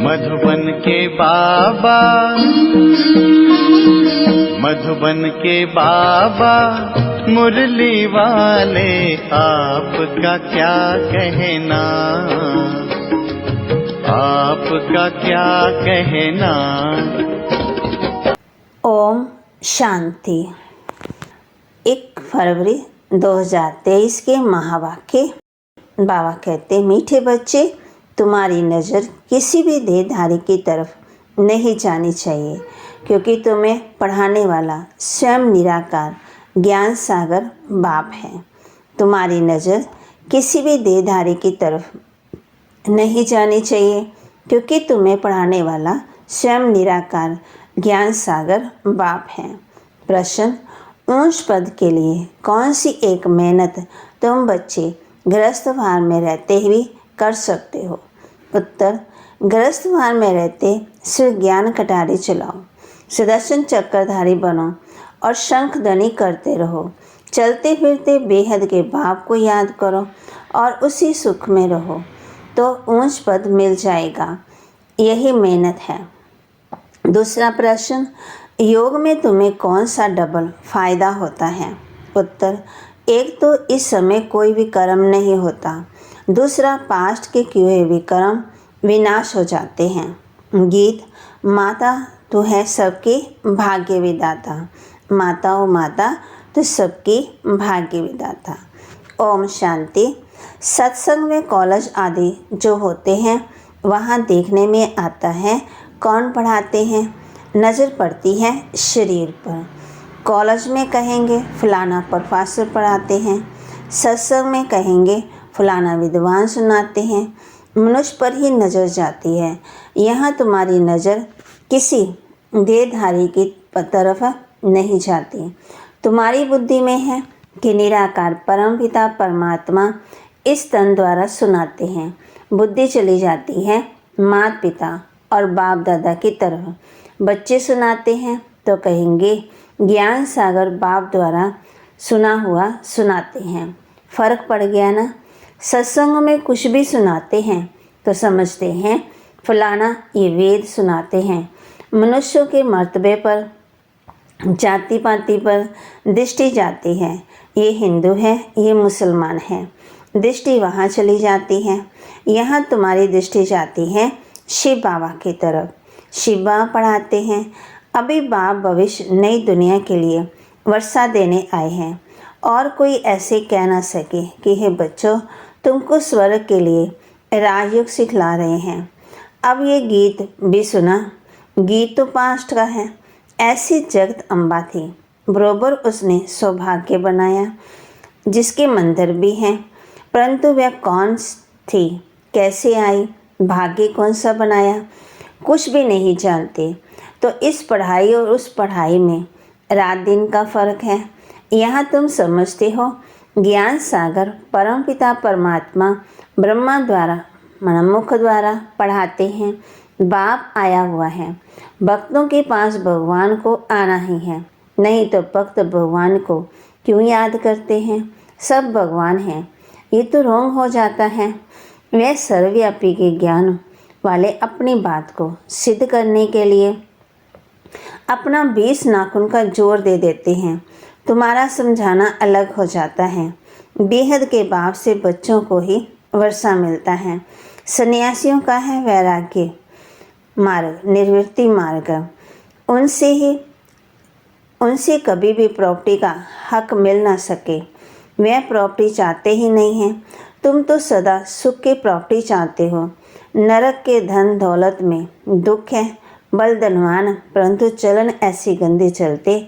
मधुबन के बाबा, मधुबन के बाबा मुरली वाले, आपका क्या कहना, आपका क्या कहना। ओम शांति। 1 फरवरी 2023 के महावाक्य। बाबा कहते, मीठे बच्चे, तुम्हारी नज़र किसी भी देहधारी की तरफ नहीं जानी चाहिए, क्योंकि तुम्हें पढ़ाने वाला स्वयं निराकार ज्ञान सागर बाप है। तुम्हारी नज़र किसी भी देहधारी की तरफ नहीं जानी चाहिए, क्योंकि तुम्हें पढ़ाने वाला स्वयं निराकार ज्ञान सागर बाप है। प्रश्न, ऊंच पद के लिए कौन सी एक मेहनत तुम बच्चे गृहस्थवार में रहते हुए कर सकते हो? उत्तर, गृहस्थवार में रहते सिर्फ ज्ञान कटारी चलाओ, सुदर्शन चक्रधारी बनो और शंखध्वनि करते रहो। चलते फिरते बेहद के बाप को याद करो और उसी सुख में रहो, तो ऊंच पद मिल जाएगा। यही मेहनत है। दूसरा प्रश्न, योग में तुम्हें कौन सा डबल फायदा होता है? उत्तर, एक तो इस समय कोई भी कर्म नहीं होता, दूसरा पास्ट के किए हुए कर्म विनाश हो जाते हैं। गीत, माता तू है सबके भाग्य विदाता, माता ओ माता तू सबके भाग्य विदाता। ओम शांति। सत्संग में कॉलेज आदि जो होते हैं, वहाँ देखने में आता है कौन पढ़ाते हैं। नज़र पड़ती है शरीर पर। कॉलेज में कहेंगे फलाना प्रोफेसर पढ़ाते हैं, सत्संग में कहेंगे फलाना विद्वान सुनाते हैं। मनुष्य पर ही नज़र जाती है। यहाँ तुम्हारी नज़र किसी देहधारी की तरफ नहीं जाती। तुम्हारी बुद्धि में है कि निराकार परमपिता परमात्मा इस तन द्वारा सुनाते हैं। बुद्धि चली जाती है माता पिता और बाप दादा की तरफ। बच्चे सुनाते हैं तो कहेंगे ज्ञान सागर बाप द्वारा सुना हुआ सुनाते हैं। फ़र्क पड़ गया ना? सत्संग में कुछ भी सुनाते हैं तो समझते हैं फलाना ये वेद सुनाते हैं। मनुष्यों के मर्तबे पर, जाति पाति पर दृष्टि जाती है। ये हिंदू है, ये मुसलमान है, दृष्टि वहाँ चली जाती है। यहाँ तुम्हारी दृष्टि जाती है शिव बाबा की तरफ। शिव बाबा पढ़ाते हैं, अभी बाप भविष्य नई दुनिया के लिए वर्षा देने आए हैं, और कोई ऐसे कह ना सके कि हे बच्चों, तुमको स्वर्ग के लिए राजयोग सिखला रहे हैं। अब ये गीत भी सुना। गीत तो पास्ट का है। ऐसी जगत अम्बा थी, बरोबर उसने सौभाग्य बनाया, जिसके मंदिर भी हैं, परंतु वह कौन थी, कैसे आई, भाग्य कौन सा बनाया, कुछ भी नहीं जानते। तो इस पढ़ाई और उस पढ़ाई में रात दिन का फ़र्क है। यहाँ तुम समझते हो ज्ञान सागर परमपिता परमात्मा ब्रह्मा द्वारा मनमुख द्वारा पढ़ाते हैं। बाप आया हुआ है। भक्तों के पास भगवान को आना ही है, नहीं तो भक्त भगवान को क्यों याद करते हैं? सब भगवान हैं, ये तो रोंग हो जाता है। वह सर्वव्यापी के ज्ञान वाले अपनी बात को सिद्ध करने के लिए अपना 20 नाखून का जोर दे देते हैं। तुम्हारा समझाना अलग हो जाता है। बेहद के बाप से बच्चों को ही वर्षा मिलता है। सन्यासियों का है वैराग्य मार्ग, निवृत्ति मार्ग। उनसे कभी भी प्रॉपर्टी का हक मिल ना सके। वह प्रॉपर्टी चाहते ही नहीं हैं। तुम तो सदा सुख की प्रॉपर्टी चाहते हो। नरक के धन दौलत में दुख है। बल धनवान, परंतु चलन ऐसी गंदे चलते,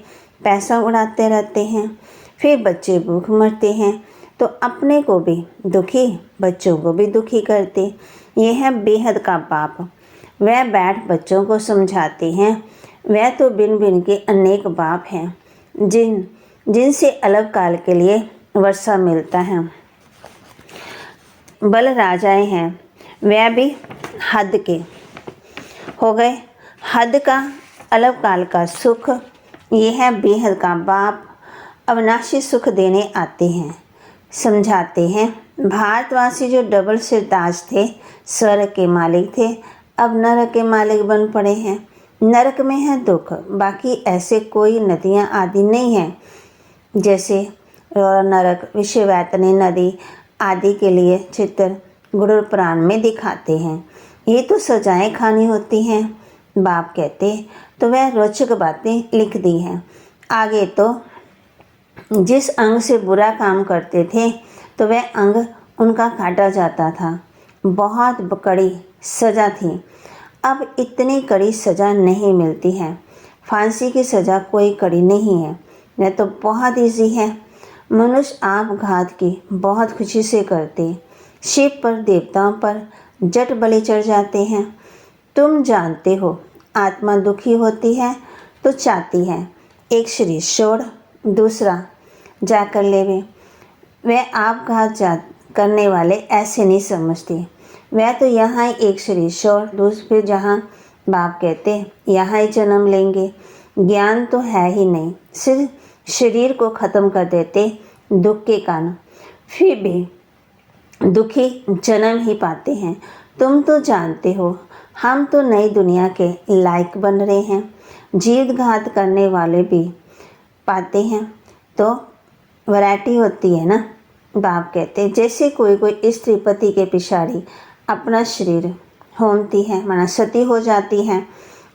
पैसा उड़ाते रहते हैं। फिर बच्चे भूख मरते हैं तो अपने को भी दुखी, बच्चों को भी दुखी करते। यह है बेहद का बाप। वह बैठ बच्चों को समझाते हैं। वह तो भिन्न भिन्न के अनेक बाप हैं, जिनसे अलग काल के लिए वर्षा मिलता है। बल राजाएं हैं, वह भी हद के हो गए। हद का अलग काल का सुख, यह है बेहद का बाप। अविनाशी सुख देने आते हैं, समझाते हैं। भारतवासी जो डबल सिरताज थे, स्वर्ग के मालिक थे, अब नरक के मालिक बन पड़े हैं। नरक में है दुख, बाकी ऐसे कोई नदियाँ आदि नहीं हैं जैसे नरक, विषवैतनी नदी आदि के लिए चित्र गुरु पुराण में दिखाते हैं। ये तो सजाएं खानी होती हैं। बाप कहते तो वह रोचक बातें लिख दी हैं। आगे तो जिस अंग से बुरा काम करते थे तो वह अंग उनका काटा जाता था। बहुत कड़ी सज़ा थी। अब इतनी कड़ी सज़ा नहीं मिलती है। फांसी की सज़ा कोई कड़ी नहीं है, वह तो बहुत ईजी है। मनुष्य आपघात की बहुत खुशी से करते, शिव पर देवताओं पर जट बलि चढ़ जाते हैं। तुम जानते हो आत्मा दुखी होती है तो चाहती है एक शरीर छोड़ दूसरा जाकर लेवे। वह आपघात करने वाले ऐसे नहीं समझते। वह तो यहाँ ही एक शरीर छोड़ दूसरे जहाँ बाप कहते यहाँ ही जन्म लेंगे। ज्ञान तो है ही नहीं, सिर्फ शरीर को ख़त्म कर देते दुख के कारण, फिर भी दुखी जन्म ही पाते हैं। तुम तो जानते हो हम तो नई दुनिया के लायक बन रहे हैं। जीवघात करने वाले भी पाते हैं तो वैरायटी होती है ना। बाप कहते जैसे कोई स्त्री पति के पिछाड़ी अपना शरीर होमती है, माना सती हो जाती है,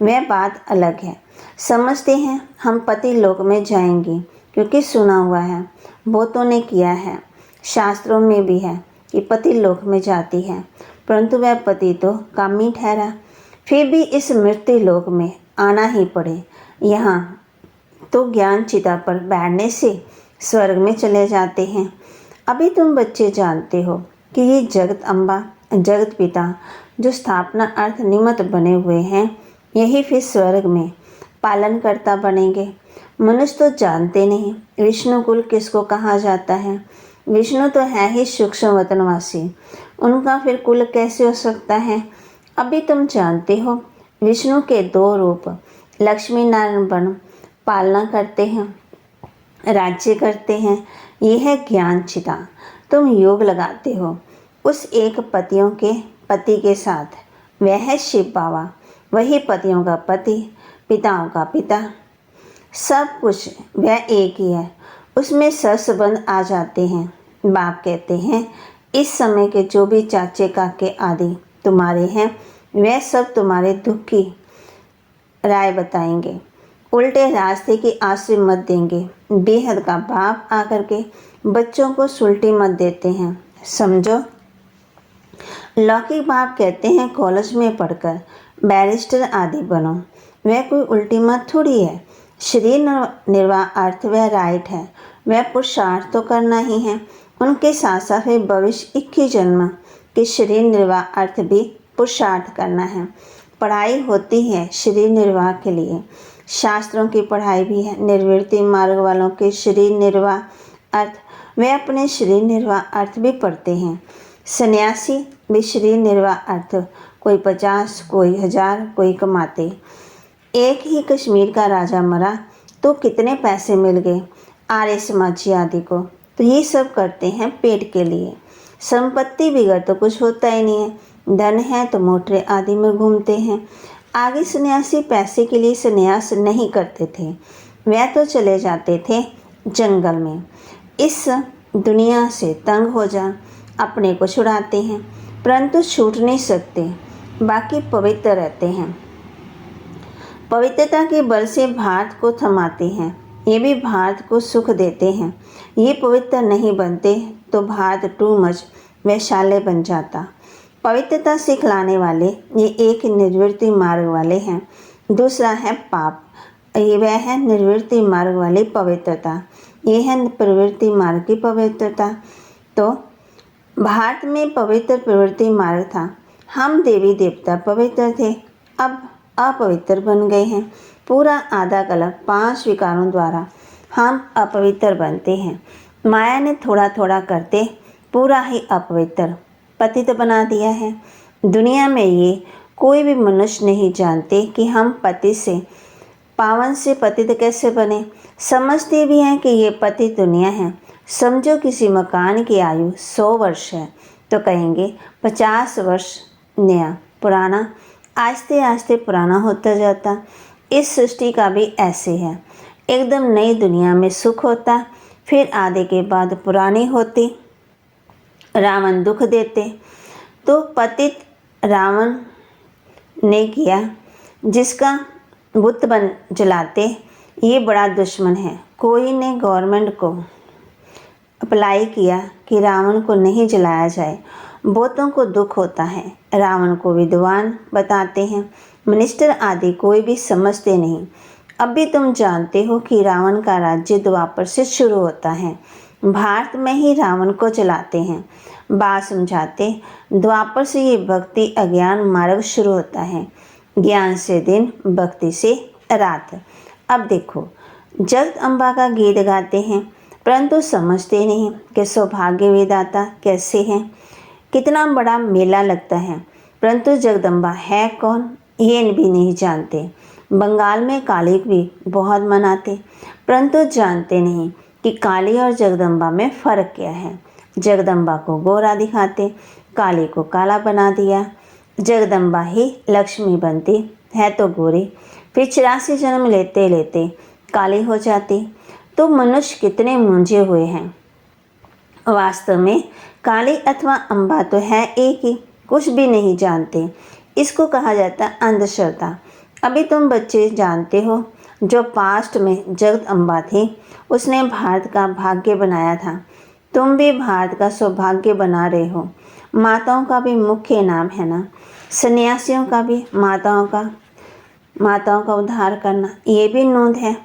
वह बात अलग है। समझते हैं हम पति लोक में जाएंगे क्योंकि सुना हुआ है, बहुतों ने किया है, शास्त्रों में भी है कि पति लोक में जाती है, परंतु वह पति तो कामी ठहरा, फिर भी इस मृत्यु लोक में आना ही पड़े। यहाँ तो ज्ञान चिता पर बैठने से स्वर्ग में चले जाते हैं। अभी तुम बच्चे जानते हो कि ये जगत अम्बा, जगत पिता जो स्थापना अर्थ निमित्त बने हुए हैं, यही फिर स्वर्ग में पालनकर्ता बनेंगे। मनुष्य तो जानते नहीं विष्णु कुल किसको कहा जाता है। विष्णु तो है ही सूक्ष्म वतनवासी, उनका फिर कुल कैसे हो सकता है। अभी तुम जानते हो विष्णु के दो रूप, लक्ष्मी नारायण बन पालना करते हैं, राज्य करते हैं। यह है ज्ञान चिता। तुम योग लगाते हो उस एक पतियों के पति के साथ, वह है शिव बाबा, वही पतियों का पति, पिताओं का पिता, सब कुछ वह एक ही है। उसमें संबंध आ जाते हैं। बाप कहते हैं इस समय के जो भी चाचे काके आदि तुम्हारे हैं, वह सब तुम्हारे दुख की राय बताएंगे, उल्टे रास्ते की आश्रय मत देंगे। बेहद का बाप आकर के बच्चों को सुलटी मत देते हैं, समझो। लौकिक बाप कहते हैं कॉलेज में पढ़कर बैरिस्टर आदि बनो, वह कोई उल्टी मत थोड़ी है। शरीर निर्वाह अर्थ वह राइट है, वह पुरुषार्थ तो करना ही है। उनके साथ साथ फिर भविष्य 21 जन्म के शरीर निर्वाह अर्थ भी पुरुषार्थ करना है। पढ़ाई होती है शरीर निर्वाह के लिए, शास्त्रों की पढ़ाई भी है। निर्वृत्ति मार्ग वालों के शरीर निर्वाह अर्थ, वे अपने शरीर निर्वाह अर्थ भी पढ़ते हैं। सन्यासी भी शरीर निर्वाह अर्थ कोई 50, कोई 1000, कोई कमाते। एक ही कश्मीर का राजा मरा तो कितने पैसे मिल गए आर्य समाजी आदि को। तो ये सब करते हैं पेट के लिए। संपत्ति बिगड़ तो कुछ होता ही नहीं है। धन है तो मोटरे आदि में घूमते हैं। आगे सन्यासी पैसे के लिए सन्यास नहीं करते थे, वह तो चले जाते थे जंगल में। इस दुनिया से तंग हो जा अपने को छुड़ाते हैं, परंतु छूट नहीं सकते, बाकी पवित्र रहते हैं। पवित्रता के बल से भारत को थमाते हैं, ये भी भारत को सुख देते हैं। ये पवित्र नहीं बनते तो भारत टू मच वैशाल्य बन जाता। पवित्रता सिखलाने वाले ये एक निर्वृत्ति मार्ग वाले हैं, दूसरा है पाप, ये वह है निर्वृत्ति मार्ग वाली पवित्रता, ये है प्रवृत्ति मार्ग की पवित्रता। तो भारत में पवित्र प्रवृत्ति मार्ग था। हम देवी देवता पवित्र थे, अब अपवित्र बन गए हैं। पूरा आधा कल्प 5 विकारों द्वारा हम अपवित्र बनते हैं। माया ने थोड़ा थोड़ा करते पूरा ही अपवित्र पतित बना दिया है। दुनिया में ये कोई भी मनुष्य नहीं जानते कि हम पति से पावन से पतित कैसे बने। समझते भी हैं कि ये पतित दुनिया है। समझो किसी मकान की आयु 100 वर्ष है तो कहेंगे 50 वर्ष नया पुराना आस्ते आस्ते पुराना होता जाता। इस सृष्टि का भी ऐसे है। एकदम नई दुनिया में सुख होता, फिर आधे के बाद पुरानी होती। रावण दुख देते तो पतित रावण ने किया, जिसका बुत बन जलाते, ये बड़ा दुश्मन है। कोई ने गवर्नमेंट को अप्लाई किया कि रावण को नहीं जलाया जाए। बहुतों को दुख होता है। रावण को विद्वान बताते हैं, मिनिस्टर आदि कोई भी समझते नहीं। अब भी तुम जानते हो कि रावण का राज्य द्वापर से शुरू होता है। भारत में ही रावण को जलाते हैं। बात समझाते, द्वापर से ये भक्ति अज्ञान मार्ग शुरू होता है। ज्ञान से दिन, भक्ति से रात। अब देखो, जगदम्बा का गीत गाते हैं, परंतु समझते नहीं कि सौभाग्य विधाता कैसे हैं। कितना बड़ा मेला लगता है, परंतु जगदम्बा है कौन ये भी नहीं जानते। बंगाल में काली भी बहुत मनाते, परंतु जानते नहीं कि काली और जगदम्बा में फ़र्क क्या है। जगदम्बा को गोरा दिखाते, काली को काला बना दिया। जगदम्बा ही लक्ष्मी बनती है तो गोरी, फिर 84 जन्म लेते लेते काली हो जाती। तो मनुष्य कितने मूंझे हुए हैं। वास्तव में काली अथवा अम्बा तो है एक ही, कुछ भी नहीं जानते। इसको कहा जाता है अंधश्रद्धा। अभी तुम बच्चे जानते हो, जो पास्ट में जगदम्बा थी, उसने भारत का भाग्य बनाया था। तुम भी भारत का सौभाग्य बना रहे हो। माताओं का भी मुख्य नाम है ना, सन्यासियों का भी माताओं का उद्धार करना, ये भी नोंद है।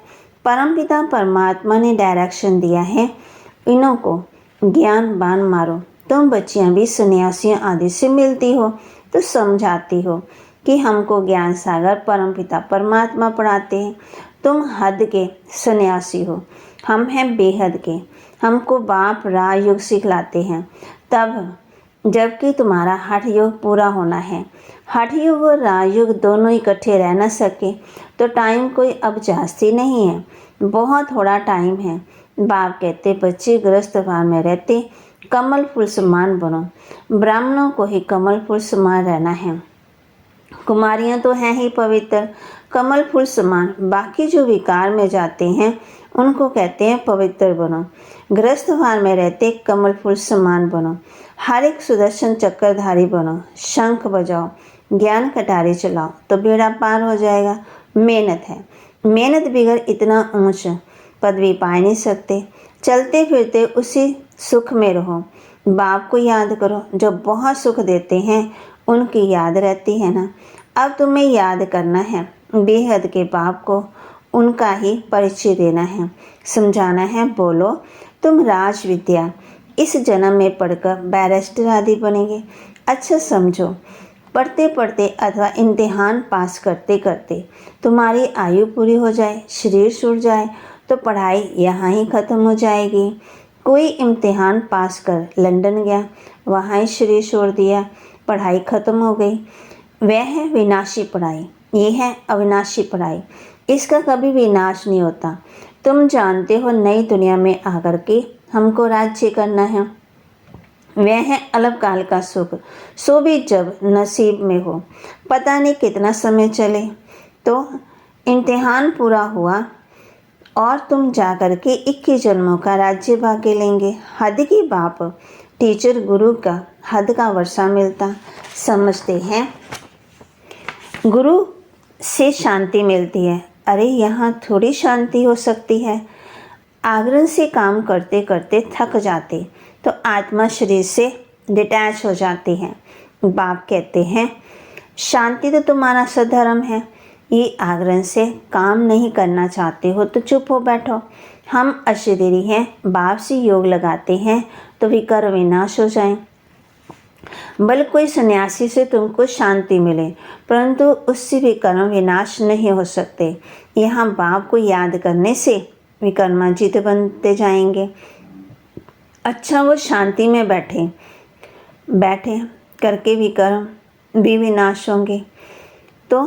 परमपिता परमात्मा ने डायरेक्शन दिया है, इन्हों को ज्ञान बाण मारो। तुम बच्चियां भी सन्यासियों आदि से मिलती हो तो समझाती हो कि हमको ज्ञान सागर परमपिता परमात्मा पढ़ाते हैं। तुम हद के सन्यासी हो, हम हैं बेहद के। हमको बाप राजयोग सिखलाते हैं, तब जबकि तुम्हारा हठ योग पूरा होना है। हठ योग और राजयोग दोनों इकट्ठे रह न सके तो टाइम कोई अब जास्ती नहीं है, बहुत थोड़ा टाइम है। बाप कहते, बच्चे गृहस्थ भाव में रहते कमल फूल समान बनो। ब्राह्मणों को ही कमल फूल समान रहना है। कुमारियाँ तो हैं ही पवित्र, कमल फूल समान। बाकी जो विकार में जाते हैं उनको कहते हैं पवित्र बनो। गृहस्थ भाव में रहते कमल फूल समान बनो। हर एक सुदर्शन चक्रधारी बनो। शंख बजाओ, ज्ञान कटारी चलाओ तो बेड़ा पार हो जाएगा। मेहनत है, मेहनत बिगड़ इतना ऊंच पदवी पा नहीं सकते। चलते फिरते उसी सुख में रहो। बाप को याद करो, जो बहुत सुख देते हैं उनकी याद रहती है ना। अब तुम्हें याद करना है बेहद के बाप को, उनका ही परिचय देना है, समझाना है। बोलो, तुम राज विद्या इस जन्म में पढ़कर बैरिस्टर आदि बनेंगे। अच्छा समझो, पढ़ते पढ़ते अथवा इम्तिहान पास करते करते तुम्हारी आयु पूरी हो जाए, शरीर छूट जाए तो पढ़ाई यहाँ ही ख़त्म हो जाएगी। कोई इम्तिहान पास कर लंदन गया, वहाँ ही शरीर छोड़ दिया, पढ़ाई ख़त्म हो गई। वह है विनाशी पढ़ाई, ये है अविनाशी पढ़ाई। इसका कभी विनाश नहीं होता। तुम जानते हो, नई दुनिया में आकर के हमको राज्य करना है। वह है अल्पकाल का सुख, सो भी जब नसीब में हो। पता नहीं कितना समय चले। तो इम्तिहान पूरा हुआ और तुम जाकर के 21 जन्मों का राज्य भाग्य लेंगे। हद की बाप टीचर गुरु का हद का वर्षा मिलता। समझते हैं गुरु से शांति मिलती है। अरे यहाँ थोड़ी शांति हो सकती है। आग्रह से काम करते करते थक जाते तो आत्मा शरीर से डिटैच हो जाती है। बाप कहते हैं, शांति तो तुम्हारा सधर्म है। ये आग्रह से काम नहीं करना चाहते हो तो चुप हो बैठो। हम अशरीरी हैं, बाप से योग लगाते हैं तो विकार विनाश हो जाए। बल कोई सन्यासी से तुमको शांति मिले, परंतु उससे भी कर्म विनाश नहीं हो सकते। यहाँ बाप को याद करने से विकर्माजित बनते जाएंगे। अच्छा, वो शांति में बैठे करके विकर्म भी विनाश होंगे तो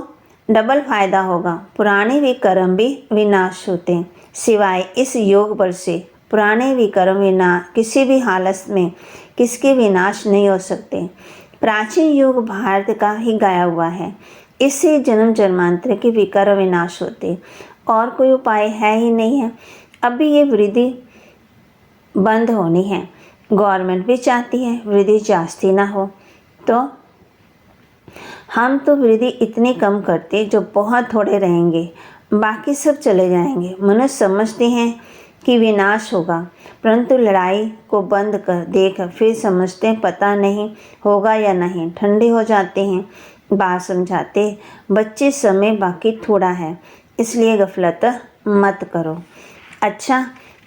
डबल फायदा होगा। पुराने विकर्म भी विनाश होते, सिवाय इस योग बल से पुराने विकर्म किसी भी हालत में किसके विनाश नहीं हो सकते। प्राचीन युग भारत का ही गाया हुआ है। इससे जन्म जन्मांतर के विकार विनाश होते, और कोई उपाय है ही नहीं है। अभी ये वृद्धि बंद होनी है। गवर्नमेंट भी चाहती है वृद्धि जास्ती ना हो, तो हम तो वृद्धि इतनी कम करते जो बहुत थोड़े रहेंगे, बाकी सब चले जाएंगे। मनुष्य समझते हैं कि विनाश होगा, परंतु लड़ाई को बंद कर देख फिर समझते हैं पता नहीं होगा या नहीं, ठंडे हो जाते हैं। बात समझाते बच्चे, समय बाकी थोड़ा है, इसलिए गफलत मत करो। अच्छा,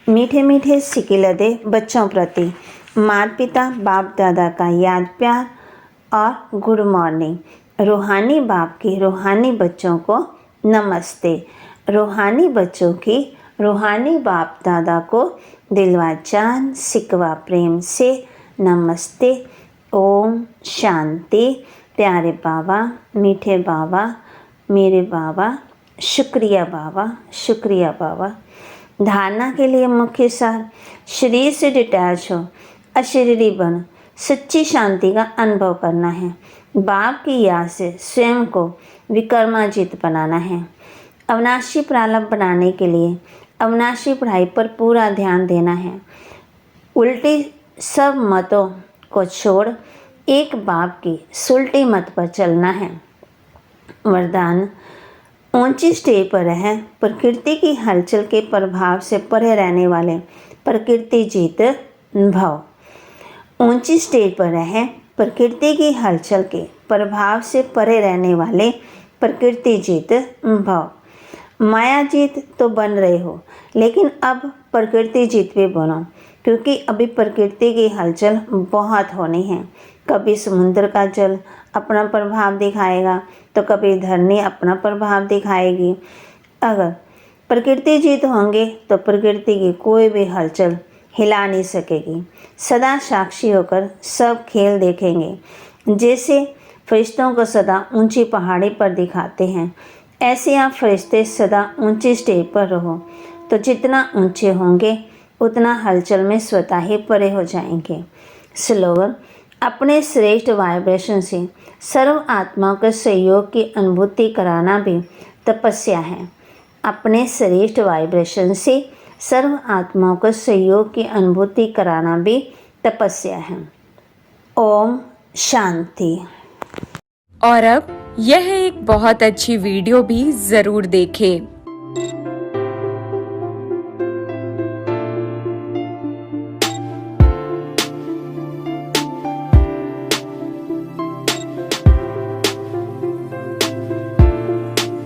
मीठे मीठे सिकिल दे बच्चों प्रति माता पिता बाप दादा का याद प्यार और गुड मॉर्निंग। रूहानी बाप की रूहानी बच्चों को नमस्ते। रूहानी बच्चों की रूहानी बाप दादा को दिलवा जान सिकवा प्रेम से नमस्ते। ओम शांति। प्यारे बाबा, मीठे बाबा, मेरे बाबा, शुक्रिया बाबा, शुक्रिया बाबा। धारणा के लिए मुख्य सार, शरीर से डिटैच हो, अशरीरी बन, सच्ची शांति का अनुभव करना है। बाप की याद से स्वयं को विकर्माजित बनाना है। अविनाशी प्रारब्ध बनाने के लिए अविनाशी पढ़ाई पर पूरा ध्यान देना है। उल्टी सब मतों को छोड़ एक बाप की सुलटी मत पर चलना है। वरदान, ऊंची स्टेज पर रह, प्रकृति की हलचल के प्रभाव से परे रहने वाले प्रकृति जीत भव। ऊंची स्टेज पर रह, प्रकृति की हलचल के प्रभाव से परे रहने वाले प्रकृति जीत भव। माया जीत तो बन रहे हो, लेकिन अब प्रकृति जीत भी बनो, क्योंकि अभी प्रकृति की हलचल बहुत होनी है। कभी समुद्र का जल अपना प्रभाव दिखाएगा, तो कभी धरनी अपना प्रभाव दिखाएगी। अगर प्रकृति जीत होंगे तो प्रकृति की कोई भी हलचल हिला नहीं सकेगी। सदा साक्षी होकर सब खेल देखेंगे। जैसे फरिश्तों को सदा ऊंची पहाड़ी पर दिखाते हैं, ऐसे आप फरिश्ते सदा ऊंची स्टेज पर रहो, तो जितना ऊंचे होंगे उतना हलचल में स्वतः ही परे हो जाएंगे। स्लोगन, अपने श्रेष्ठ वाइब्रेशन से सर्व आत्माओं के सहयोग की अनुभूति कराना भी तपस्या है। अपने श्रेष्ठ वाइब्रेशन से सर्व आत्माओं को सहयोग की अनुभूति कराना भी तपस्या है। ओम शांति। और अब यह एक बहुत अच्छी वीडियो भी ज़रूर देखें।